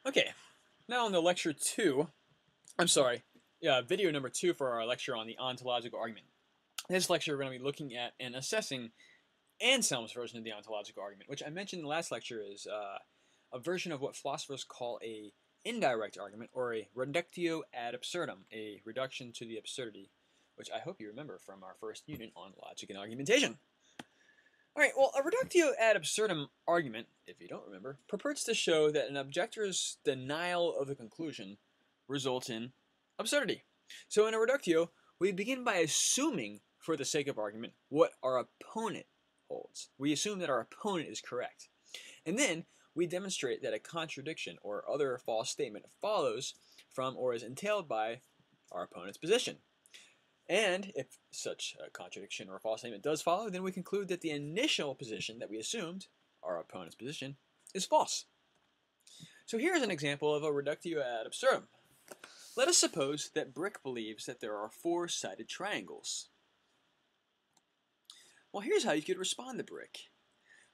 Okay, now on the video number 2 for our lecture on the ontological argument. This lecture we're going to be looking at and assessing Anselm's version of the ontological argument, which I mentioned in the last lecture is a version of what philosophers call a indirect argument, or a reductio ad absurdum, a reduction to the absurdity, which I hope you remember from our first unit on logic and argumentation. Alright, well, a reductio ad absurdum argument, if you don't remember, purports to show that an objector's denial of a conclusion results in absurdity. So in a reductio, we begin by assuming, for the sake of argument, what our opponent holds. We assume that our opponent is correct. And then we demonstrate that a contradiction or other false statement follows from or is entailed by our opponent's position. And if such a contradiction or false statement does follow, then we conclude that the initial position that we assumed, our opponent's position, is false. So here's an example of a reductio ad absurdum. Let us suppose that Brick believes that there are four-sided triangles. Well, here's how you could respond to Brick.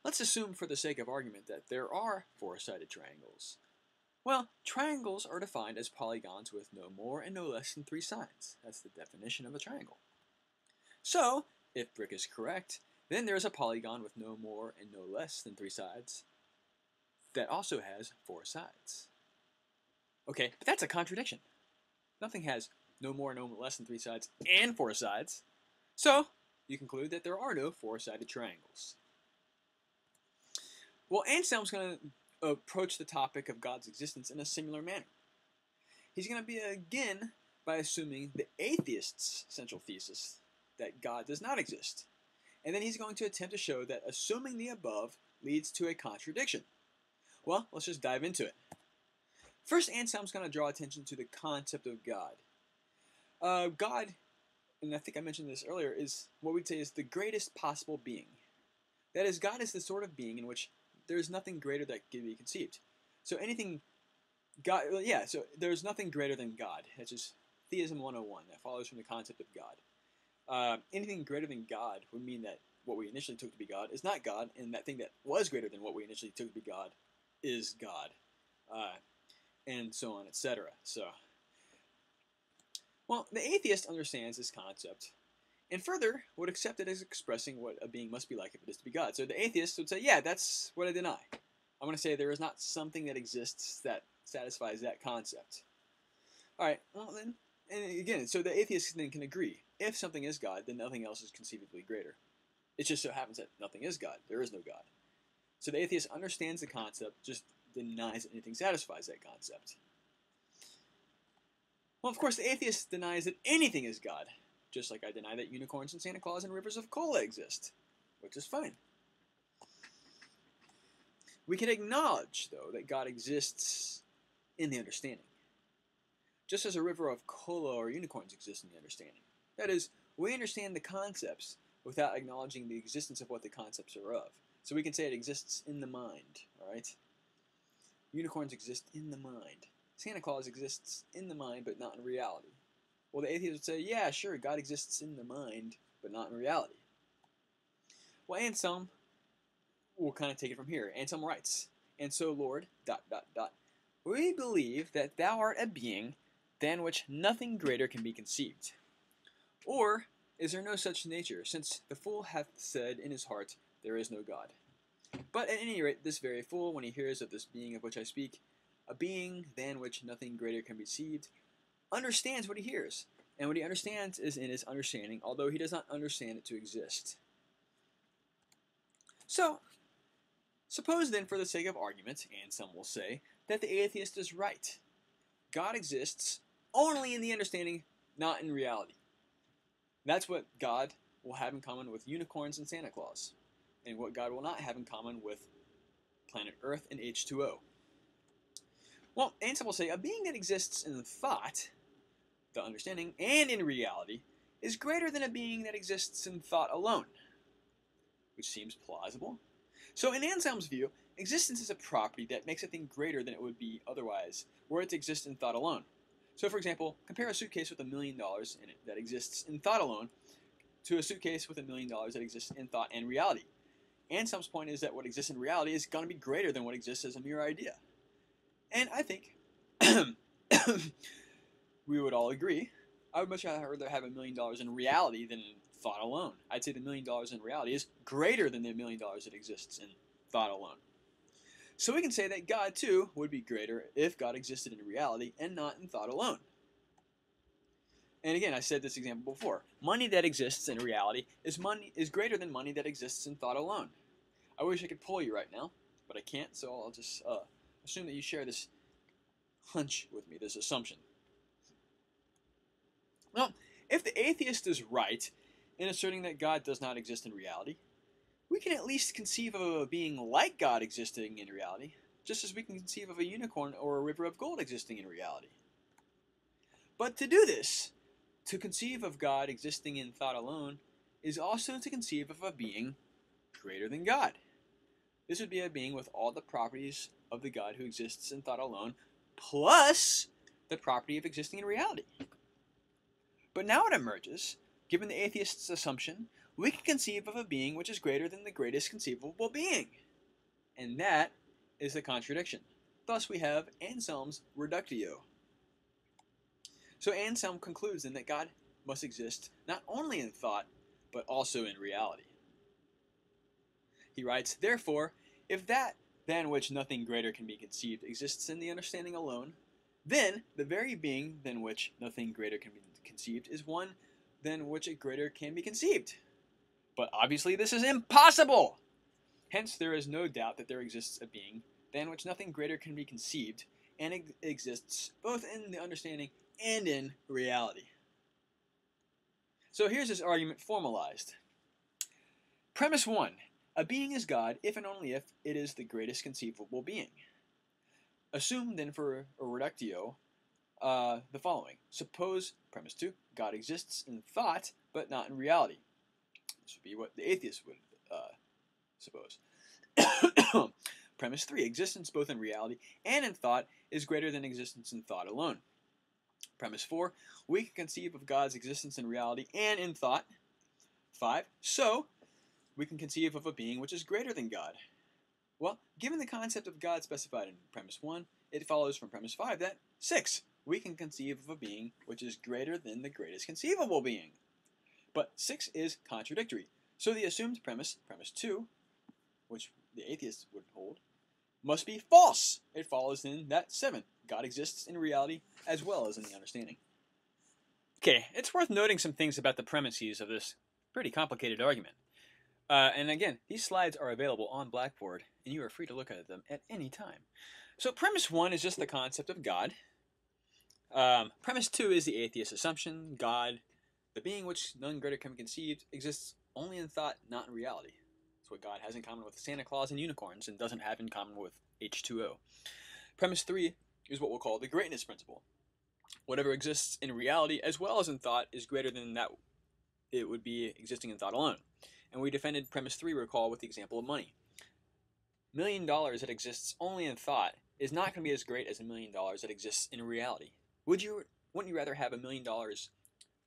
Let's assume for the sake of argument that there are four-sided triangles. Well, triangles are defined as polygons with no more and no less than three sides. That's the definition of a triangle. So, if Brick is correct, then there's a polygon with no more and no less than three sides that also has four sides. Okay, but that's a contradiction. Nothing has no more and no less than three sides and four sides. So, you conclude that there are no four-sided triangles. Well, Anselm's going to approach the topic of God's existence in a similar manner. He's going to begin by assuming the atheist's central thesis, that God does not exist. And then he's going to attempt to show that assuming the above leads to a contradiction. Well, let's just dive into it. First, Anselm's going to draw attention to the concept of God. God, and I think I mentioned this earlier, is what we'd say is the greatest possible being. That is, God is the sort of being in which there is nothing greater that can be conceived. So so there's nothing greater than God. That's just Theism 101. That follows from the concept of God. Anything greater than God would mean that what we initially took to be God is not God, and that thing that was greater than what we initially took to be God is God. And so on, etc. Well, the atheist understands this concept, and further would accept it as expressing what a being must be like if it is to be God. So the atheist would say, yeah, that's what I deny. I'm going to say there is not something that exists that satisfies that concept. Alright, well then, and again, so the atheist then can agree. If something is God, then nothing else is conceivably greater. It just so happens that nothing is God. There is no God. So the atheist understands the concept, just denies that anything satisfies that concept. Well, of course, the atheist denies that anything is God, just like I deny that unicorns and Santa Claus and rivers of cola exist, which is fine. We can acknowledge, though, that God exists in the understanding, just as a river of cola or unicorns exists in the understanding. That is, we understand the concepts without acknowledging the existence of what the concepts are of. So we can say it exists in the mind, alright? Unicorns exist in the mind. Santa Claus exists in the mind, but not in reality. Well, the atheist would say, yeah, sure, God exists in the mind, but not in reality. Well, Anselm will kind of take it from here. Anselm writes, and so, Lord, ... we believe that thou art a being than which nothing greater can be conceived. Or is there no such nature, since the fool hath said in his heart, there is no God. But at any rate, this very fool, when he hears of this being of which I speak, a being than which nothing greater can be conceived, understands what he hears, and what he understands is in his understanding, although he does not understand it to exist. So, suppose then, for the sake of argument, Anselm will say, that the atheist is right. God exists only in the understanding, not in reality. That's what God will have in common with unicorns and Santa Claus, and what God will not have in common with planet Earth and H2O. Well, Anselm will say, a being that exists in thought, the understanding, and in reality, is greater than a being that exists in thought alone, which seems plausible. So in Anselm's view, existence is a property that makes a thing greater than it would be otherwise, were it to exist in thought alone. So for example, compare a suitcase with $1 million in it that exists in thought alone to a suitcase with $1 million that exists in thought and reality. Anselm's point is that what exists in reality is going to be greater than what exists as a mere idea. And I think we would all agree, I would much rather have $1 million in reality than in thought alone. I'd say the $1 million in reality is greater than the $1 million that exists in thought alone. So we can say that God, too, would be greater if God existed in reality and not in thought alone. And again, I said this example before. Money that exists in reality is greater than money that exists in thought alone. I wish I could pull you right now, but I can't, so I'll just assume that you share this hunch with me, this assumption. Well, if the atheist is right in asserting that God does not exist in reality, we can at least conceive of a being like God existing in reality, just as we can conceive of a unicorn or a river of gold existing in reality. But to do this, to conceive of God existing in thought alone, is also to conceive of a being greater than God. This would be a being with all the properties of the God who exists in thought alone, plus the property of existing in reality. But now it emerges, given the atheist's assumption, we can conceive of a being which is greater than the greatest conceivable being. And that is the contradiction. Thus we have Anselm's reductio. So Anselm concludes then that God must exist not only in thought, but also in reality. He writes, therefore, if that than which nothing greater can be conceived exists in the understanding alone, then the very being than which nothing greater can be conceived is one than which a greater can be conceived. But obviously this is impossible! Hence there is no doubt that there exists a being than which nothing greater can be conceived, and exists both in the understanding and in reality. So here's this argument formalized. Premise 1. A being is God if and only if it is the greatest conceivable being. Assume then for a reductio the following. Suppose, premise 2, God exists in thought but not in reality. This would be what the atheist would suppose. Premise 3. Existence both in reality and in thought is greater than existence in thought alone. Premise 4. We can conceive of God's existence in reality and in thought. 5. So, we can conceive of a being which is greater than God. Well, given the concept of God specified in premise 1, it follows from premise 5 that 6. We can conceive of a being which is greater than the greatest conceivable being. But 6 is contradictory. So the assumed premise, premise 2, which the atheist would hold, must be false. It follows then that 7. God exists in reality as well as in the understanding. Okay, it's worth noting some things about the premises of this pretty complicated argument. And again, these slides are available on Blackboard, and you are free to look at them at any time. So premise 1 is just the concept of God. Premise 2 is the atheist assumption. God, the being which none greater can be conceived, exists only in thought, not in reality. That's what God has in common with Santa Claus and unicorns, and doesn't have in common with H2O. Premise 3 is what we'll call the greatness principle. Whatever exists in reality as well as in thought is greater than that it would be existing in thought alone. And we defended premise 3, recall, with the example of money. $1 million that exists only in thought is not going to be as great as $1 million that exists in reality. Wouldn't you rather have $1 million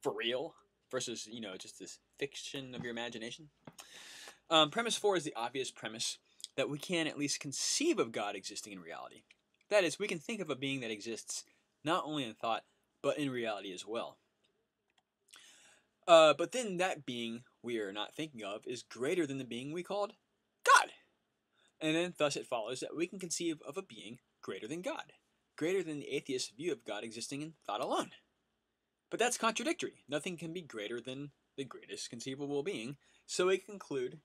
for real versus, just this fiction of your imagination? Premise 4 is the obvious premise that we can at least conceive of God existing in reality. That is, we can think of a being that exists not only in thought, but in reality as well. But then that being we are not thinking of is greater than the being we called God. And then thus it follows that we can conceive of a being greater than God, greater than the atheist's view of God existing in thought alone. But that's contradictory. Nothing can be greater than the greatest conceivable being, so we conclude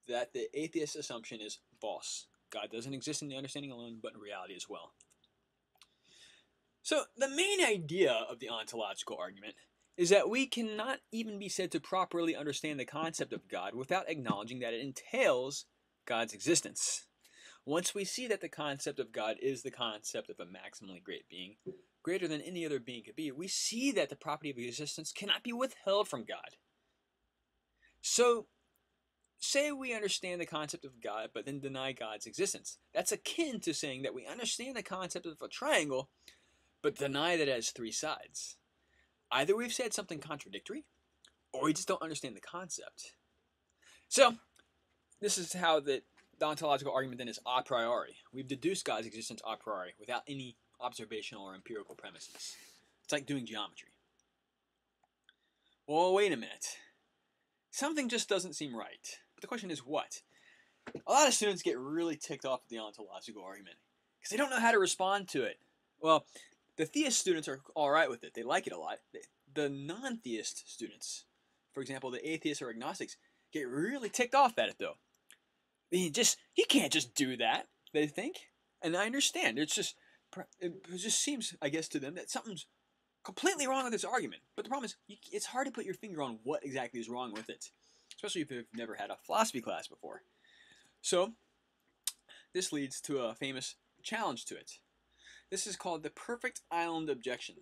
that the atheist assumption is false. God doesn't exist in the understanding alone, but in reality as well. So the main idea of the ontological argument is that we cannot even be said to properly understand the concept of God without acknowledging that it entails God's existence. Once we see that the concept of God is the concept of a maximally great being, greater than any other being could be, we see that the property of existence cannot be withheld from God. So, say we understand the concept of God, but then deny God's existence. That's akin to saying that we understand the concept of a triangle, but deny that it has 3 sides. Either we've said something contradictory, or we just don't understand the concept. So, this is how that the ontological argument then is a priori. We've deduced God's existence a priori without any observational or empirical premises. It's like doing geometry. Well, wait a minute. Something just doesn't seem right. But the question is what? A lot of students get really ticked off at the ontological argument because they don't know how to respond to it. Well, the theist students are all right with it. They like it a lot. The non-theist students, for example, the atheists or agnostics, get really ticked off at it, though. You can't just do that, they think. And I understand. It just seems, I guess, to them that something's completely wrong with this argument. But the problem is, it's hard to put your finger on what exactly is wrong with it, especially if you've never had a philosophy class before. So, this leads to a famous challenge to it. This is called the perfect island objection.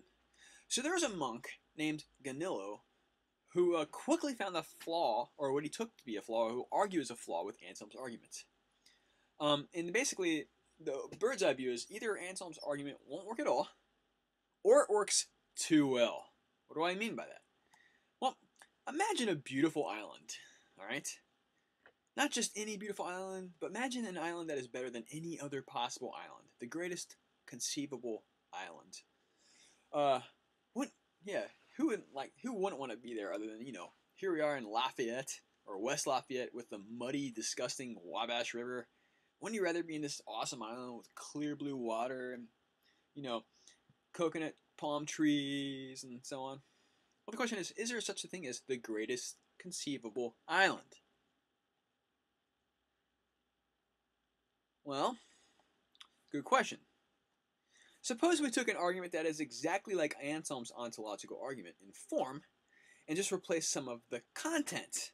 So there was a monk named Ganillo who quickly found a flaw, or what he took to be a flaw, who argues a flaw with Anselm's argument. And basically, the bird's eye view is either Anselm's argument won't work at all, or it works too well. What do I mean by that? Well, imagine a beautiful island, alright? Not just any beautiful island, but imagine an island that is better than any other possible island. The greatest conceivable island. Who wouldn't want to be there other than, here we are in Lafayette, or West Lafayette, with the muddy, disgusting Wabash River. Wouldn't you rather be in this awesome island with clear blue water and, coconut palm trees and so on? Well, the question is there such a thing as the greatest conceivable island? Well, good question. Suppose we took an argument that is exactly like Anselm's ontological argument in form and just replace some of the content.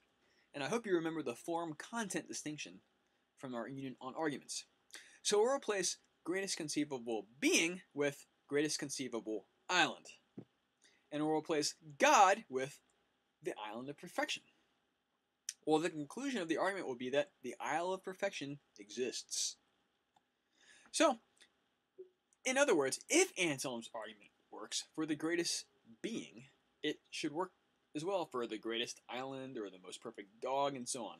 And I hope you remember the form-content distinction from our union on arguments. So we'll replace greatest conceivable being with greatest conceivable island. And we'll replace God with the island of perfection. Well, the conclusion of the argument will be that the Isle of Perfection exists. So, in other words, if Anselm's argument works for the greatest being, it should work as well for the greatest island or the most perfect dog and so on.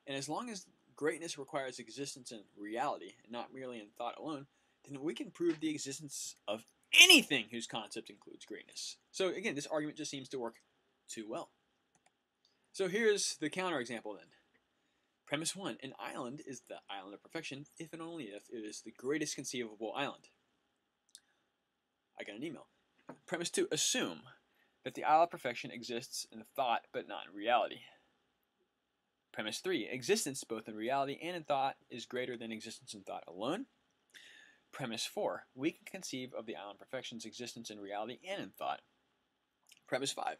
And as long as greatness requires existence in reality and not merely in thought alone, then we can prove the existence of anything whose concept includes greatness. So again, this argument just seems to work too well. So here's the counterexample then. Premise 1, an island is the island of perfection if and only if it is the greatest conceivable island. I got an email. Premise 2, assume that the Isle of Perfection exists in thought but not in reality. Premise 3, existence both in reality and in thought is greater than existence in thought alone. Premise 4, we can conceive of the Isle of Perfection's existence in reality and in thought. Premise 5,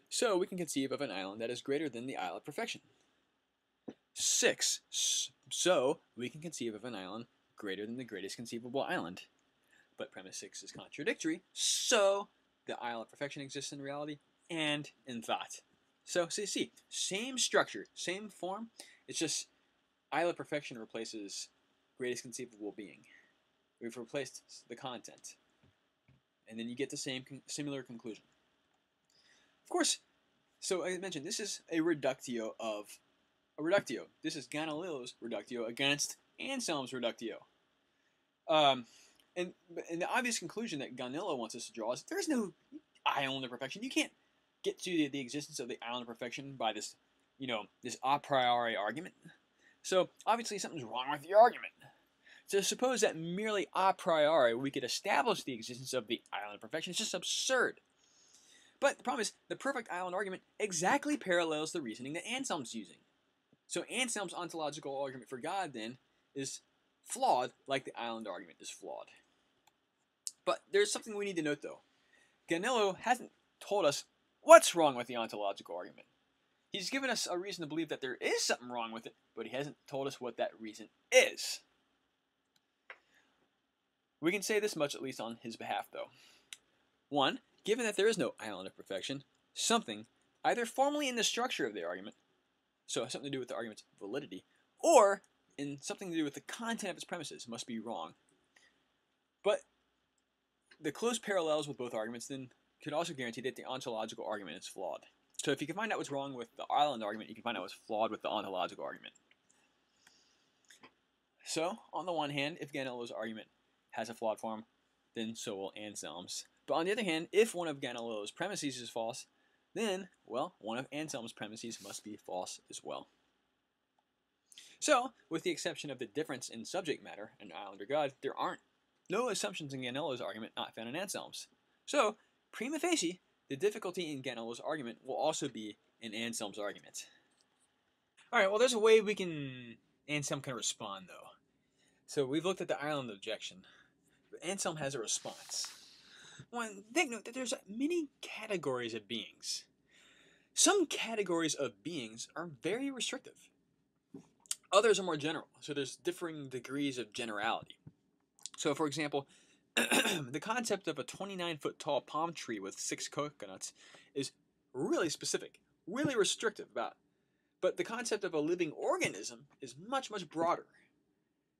so we can conceive of an island that is greater than the Isle of Perfection. 6, so we can conceive of an island greater than the greatest conceivable island. But premise 6 is contradictory, so the Isle of Perfection exists in reality and in thought. So see, same structure, same form, it's just Isle of Perfection replaces greatest conceivable being. We've replaced the content. And then you get the same similar conclusion. Of course, so I mentioned this is a reductio of a reductio. This is Galileo's reductio against Anselm's reductio. And the obvious conclusion that Ganillo wants us to draw is there's no island of perfection. You can't get to the existence of the island of perfection by this, this a priori argument. So obviously something's wrong with the argument. So suppose that merely a priori we could establish the existence of the island of perfection. It's just absurd. But the problem is the perfect island argument exactly parallels the reasoning that Anselm's using. So Anselm's ontological argument for God then is flawed like the island argument is flawed. But there's something we need to note though. Ganillo hasn't told us what's wrong with the ontological argument. He's given us a reason to believe that there is something wrong with it, but he hasn't told us what that reason is. We can say this much at least on his behalf though. 1. Given that there is no island of perfection, something, either formally in the structure of the argument, so something to do with the argument's validity, or in something to do with the content of its premises, must be wrong. But the close parallels with both arguments then could also guarantee that the ontological argument is flawed. So if you can find out what's wrong with the island argument, you can find out what's flawed with the ontological argument. So, on the one hand, if Ganello's argument has a flawed form, then so will Anselm's. But on the other hand, if one of Ganello's premises is false, then, well, one of Anselm's premises must be false as well. So, with the exception of the difference in subject matter, an island or God, there aren't no assumptions in Ganello's argument not found in Anselm's. So, prima facie, the difficulty in Ganello's argument will also be in Anselm's argument. Alright, well, there's a way Anselm can respond, though. So, we've looked at the island objection. Anselm has a response. One, take note that there's many categories of beings. Some categories of beings are very restrictive. Others are more general, so there's differing degrees of generality. So, for example, the concept of a 29-foot tall palm tree with 6 coconuts is really specific, really restrictive but the concept of a living organism is much, much broader.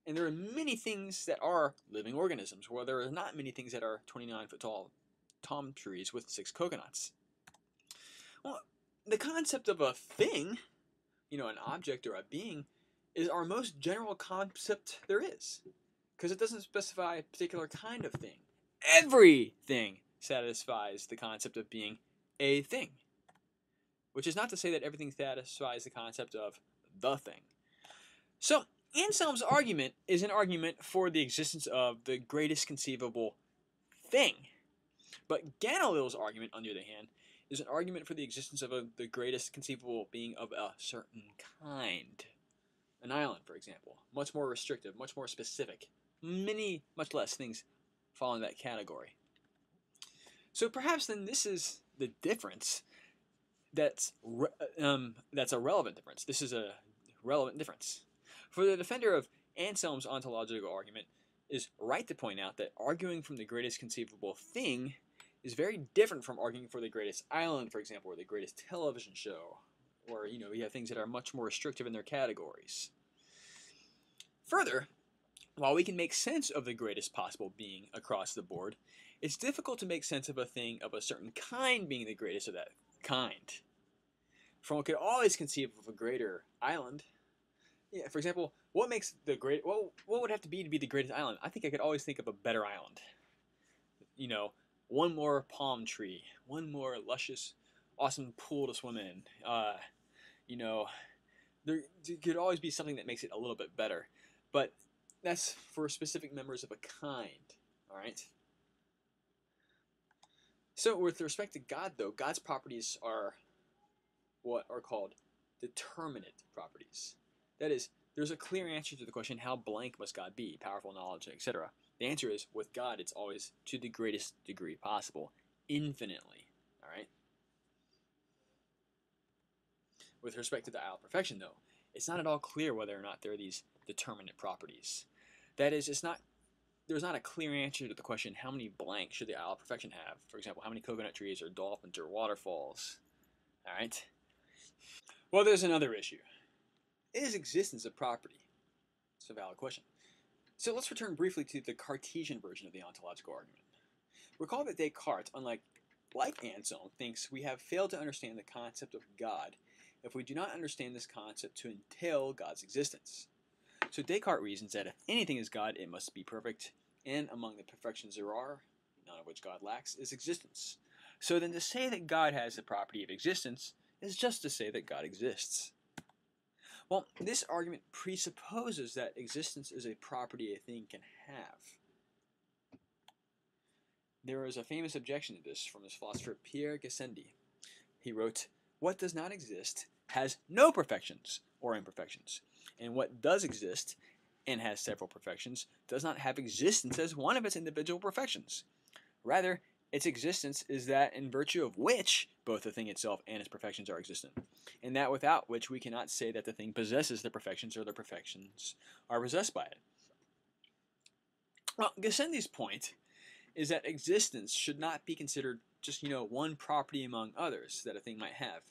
And there are many things that are living organisms, while there are not many things that are 29-foot tall palm trees with 6 coconuts. Well, the concept of a thing, an object or a being, is our most general concept there is, because it doesn't specify a particular kind of thing. Everything satisfies the concept of being a thing, which is not to say that everything satisfies the concept of the thing. So, Anselm's argument is an argument for the existence of the greatest conceivable thing. But Ganello's argument, on the other hand, is an argument for the existence of the greatest conceivable being of a certain kind. An island, for example. Much more restrictive, much more specific. Much less things fall in that category. So perhaps then this is the difference that's a relevant difference. This is a relevant difference. For the defender of Anselm's ontological argument is right to point out that arguing from the greatest conceivable thing is very different from arguing for the greatest island, for example, or the greatest television show, or, we have things that are much more restrictive in their categories. Further, while we can make sense of the greatest possible being across the board, it's difficult to make sense of a thing of a certain kind being the greatest of that kind. For one could always conceive of a greater island. Yeah, for example, what would have to be the greatest island? I think I could always think of a better island. One more palm tree, one more luscious, awesome pool to swim in. There could always be something that makes it a little bit better. But that's for specific members of a kind, all right? So with respect to God, though, God's properties are what are called determinate properties. That is, there's a clear answer to the question, how blank must God be, powerful, knowledge, etc. The answer is, with God, it's always to the greatest degree possible, infinitely, all right? With respect to the isle of perfection, though, it's not at all clear whether or not there are these determinate properties. That is, there's not a clear answer to the question, how many blanks should the isle of perfection have? For example, how many coconut trees or dolphins or waterfalls? All right? Well, there's another issue. Is existence a property? It's a valid question. So let's return briefly to the Cartesian version of the ontological argument. Recall that Descartes, like Anselm, thinks we have failed to understand the concept of God if we do not understand this concept to entail God's existence. So Descartes reasons that if anything is God, it must be perfect, and among the perfections there are, none of which God lacks, is existence. So then to say that God has the property of existence is just to say that God exists. Well, this argument presupposes that existence is a property a thing can have. There is a famous objection to this from this philosopher Pierre Gassendi. He wrote, "What does not exist has no perfections or imperfections, and what does exist and has several perfections does not have existence as one of its individual perfections. Rather, its existence is that in virtue of which both the thing itself and its perfections are existent, and that without which we cannot say that the thing possesses the perfections or the perfections are possessed by it." Well, Gassendi's point is that existence should not be considered just, one property among others that a thing might have.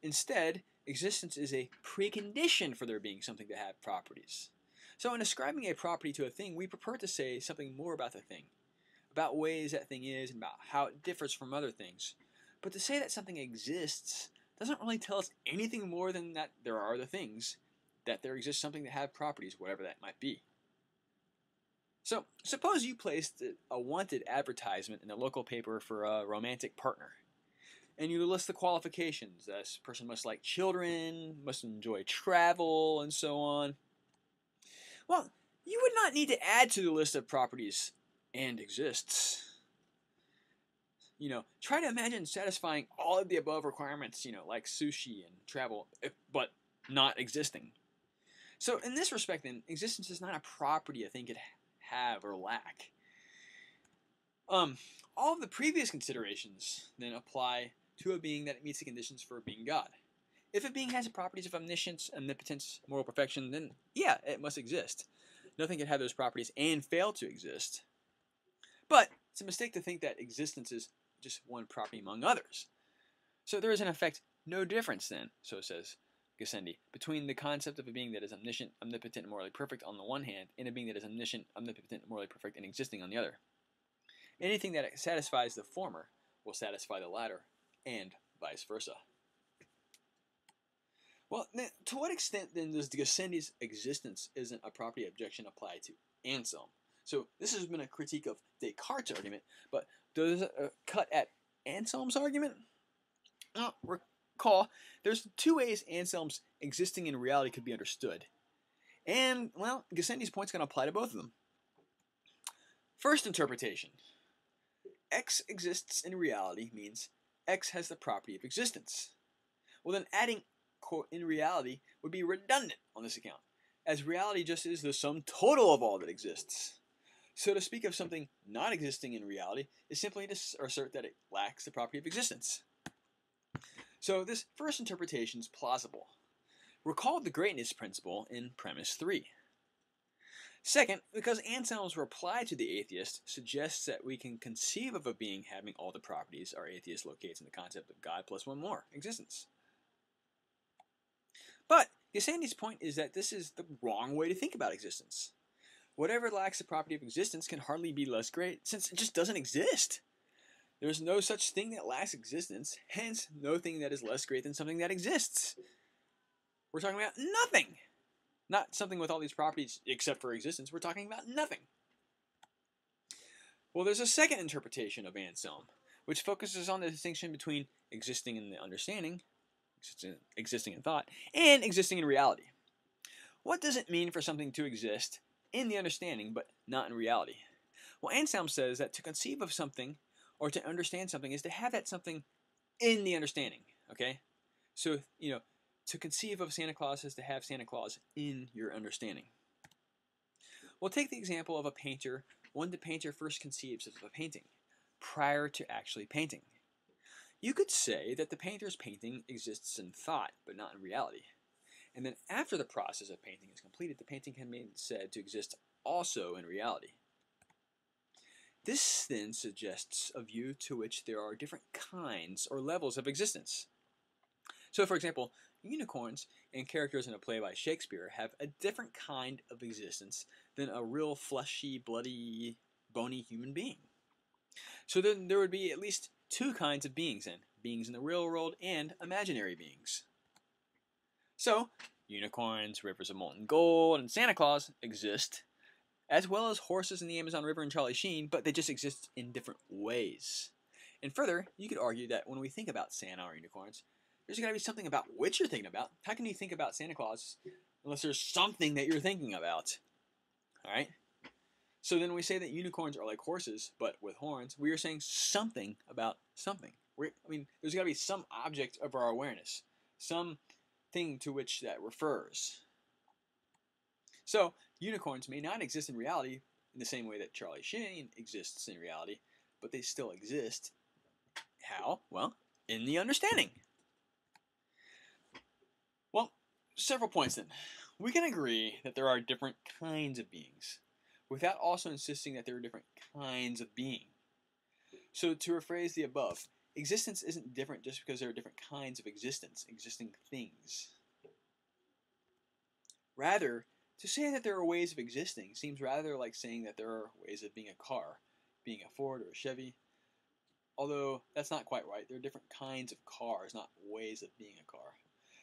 Instead, existence is a precondition for there being something to have properties. So in ascribing a property to a thing, we prefer to say something more about the thing, about ways that thing is, and about how it differs from other things. But to say that something exists doesn't really tell us anything more than that there are other things, that there exists something that have properties, whatever that might be. So suppose you placed a wanted advertisement in the local paper for a romantic partner, and you list the qualifications. This person must like children, must enjoy travel, and so on. Well, you would not need to add to the list of properties and exists. Try to imagine satisfying all of the above requirements, like sushi and travel, but not existing. So in this respect, then, existence is not a property a thing could have or lack. All of the previous considerations then apply to a being that meets the conditions for being God. If a being has the properties of omniscience, omnipotence, moral perfection, then yeah, it must exist. Nothing can have those properties and fail to exist. But it's a mistake to think that existence is just one property among others. So there is in effect no difference then, so says Gassendi, between the concept of a being that is omniscient, omnipotent, and morally perfect on the one hand, and a being that is omniscient, omnipotent, morally perfect, and existing on the other. Anything that satisfies the former will satisfy the latter, and vice versa. Well, to what extent then does Gassendi's existence isn't a property objection apply to Anselm? So this has been a critique of Descartes' argument, but does it cut at Anselm's argument? Recall, there's two ways Anselm's existing in reality could be understood. And, well, Gassendi's point's going to apply to both of them. First interpretation. X exists in reality means X has the property of existence. Well, then adding, quote, in reality would be redundant on this account, as reality just is the sum total of all that exists. So to speak of something not existing in reality is simply to assert that it lacks the property of existence. So this first interpretation is plausible. Recall the greatness principle in premise 3. Second, because Anselm's reply to the atheist suggests that we can conceive of a being having all the properties our atheist locates in the concept of God plus one more, existence. But Gassendi's point is that this is the wrong way to think about existence. Whatever lacks the property of existence can hardly be less great, since it just doesn't exist. There's no such thing that lacks existence, hence no thing that is less great than something that exists. We're talking about nothing. Not something with all these properties except for existence. We're talking about nothing. Well, there's a second interpretation of Anselm, which focuses on the distinction between existing in the understanding, existing in thought, and existing in reality. What does it mean for something to exist in the understanding but not in reality? Well, Anselm says that to conceive of something or to understand something is to have that something in the understanding, okay? So, to conceive of Santa Claus is to have Santa Claus in your understanding. We'll take the example of a painter when the painter first conceives of a painting, prior to actually painting. You could say that the painter's painting exists in thought, but not in reality. And then after the process of painting is completed, the painting can be said to exist also in reality. This then suggests a view to which there are different kinds or levels of existence. So, for example, unicorns and characters in a play by Shakespeare have a different kind of existence than a real fleshy, bloody, bony human being. So then there would be at least two kinds of beings then, beings in the real world and imaginary beings. So, unicorns, rivers of molten gold, and Santa Claus exist, as well as horses in the Amazon River and Charlie Sheen, but they just exist in different ways. And further, you could argue that when we think about Santa or unicorns, there's got to be something about which you're thinking about. How can you think about Santa Claus unless there's something that you're thinking about? Alright? So then we say that unicorns are like horses, but with horns. We are saying something about something. There's got to be some object of our awareness. Some thing to which that refers. So, unicorns may not exist in reality in the same way that Charlie Sheen exists in reality, but they still exist. How? Well, in the understanding. Well, several points then. We can agree that there are different kinds of beings, without also insisting that there are different kinds of being. So to rephrase the above, existence isn't different just because there are different kinds of existence, existing things. Rather, to say that there are ways of existing seems rather like saying that there are ways of being a car, being a Ford or a Chevy, although that's not quite right. There are different kinds of cars, not ways of being a car.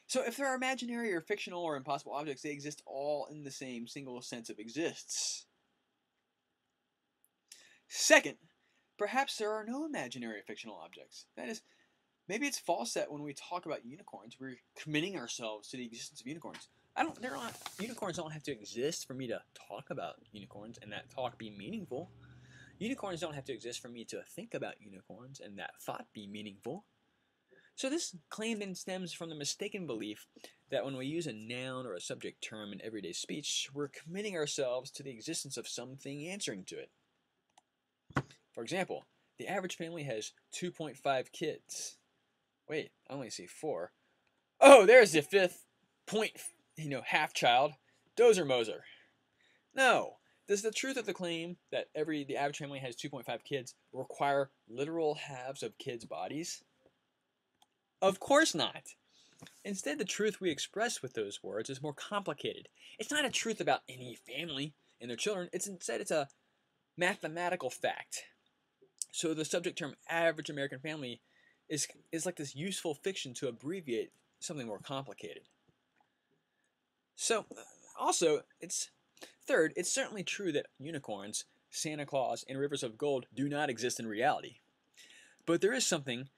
So if there are imaginary or fictional or impossible objects, they exist all in the same single sense of exists. Second, perhaps there are no imaginary or fictional objects. That is, maybe it's false that when we talk about unicorns, we're committing ourselves to the existence of unicorns. Unicorns don't have to exist for me to talk about unicorns and that talk be meaningful. Unicorns don't have to exist for me to think about unicorns and that thought be meaningful. So this claim then stems from the mistaken belief that when we use a noun or a subject term in everyday speech, we're committing ourselves to the existence of something answering to it. For example, the average family has 2.5 kids. Wait, I only see 4. Oh, there's the fifth half child. Dozer Moser. No. Does the truth of the claim that the average family has 2.5 kids require literal halves of kids' bodies? Of course not. Instead, the truth we express with those words is more complicated. It's not a truth about any family and their children. Instead, it's a mathematical fact. So the subject term average American family is like this useful fiction to abbreviate something more complicated. So, also, it's certainly true that unicorns, Santa Claus, and rivers of gold do not exist in reality. But there is something,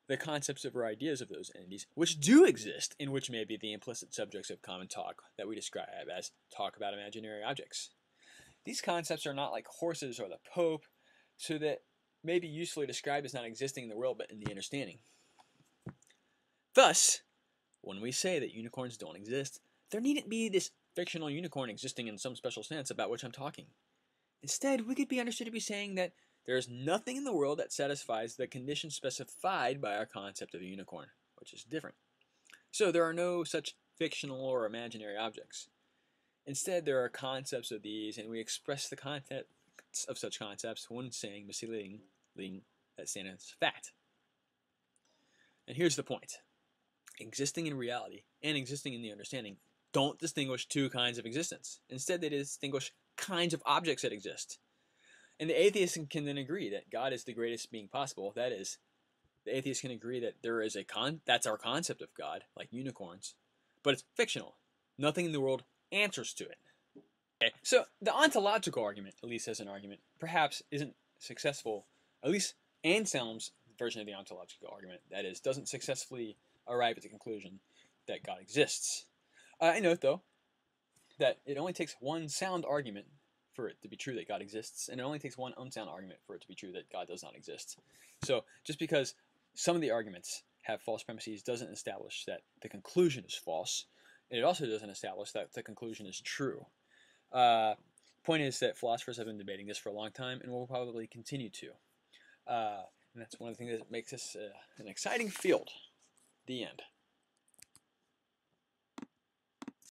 the concepts or ideas of those entities, which do exist, and which may be the implicit subjects of common talk that we describe as talk about imaginary objects. These concepts are not like horses or the Pope, so that may be usefully described as not existing in the world but in the understanding. Thus, when we say that unicorns don't exist, there needn't be this fictional unicorn existing in some special sense about which I'm talking. Instead, we could be understood to be saying that there is nothing in the world that satisfies the conditions specified by our concept of a unicorn, which is different. So there are no such fictional or imaginary objects. Instead, there are concepts of these, and we express the content of such concepts when saying misleading that Santa's fact. And here's the point. Existing in reality and existing in the understanding don't distinguish two kinds of existence. Instead, they distinguish kinds of objects that exist. And the atheist can then agree that God is the greatest being possible. That is, the atheist can agree that there is that's our concept of God, like unicorns, but it's fictional. Nothing in the world answers to it. Okay, so the ontological argument, at least as an argument, perhaps isn't successful. At least Anselm's version of the ontological argument, that is, doesn't successfully arrive at the conclusion that God exists. I note, though, that it only takes one sound argument for it to be true that God exists, and it only takes one unsound argument for it to be true that God does not exist. So just because some of the arguments have false premises doesn't establish that the conclusion is false, and it also doesn't establish that the conclusion is true. Point is that philosophers have been debating this for a long time, and will probably continue to. And that's one of the things that makes this an exciting field. The end.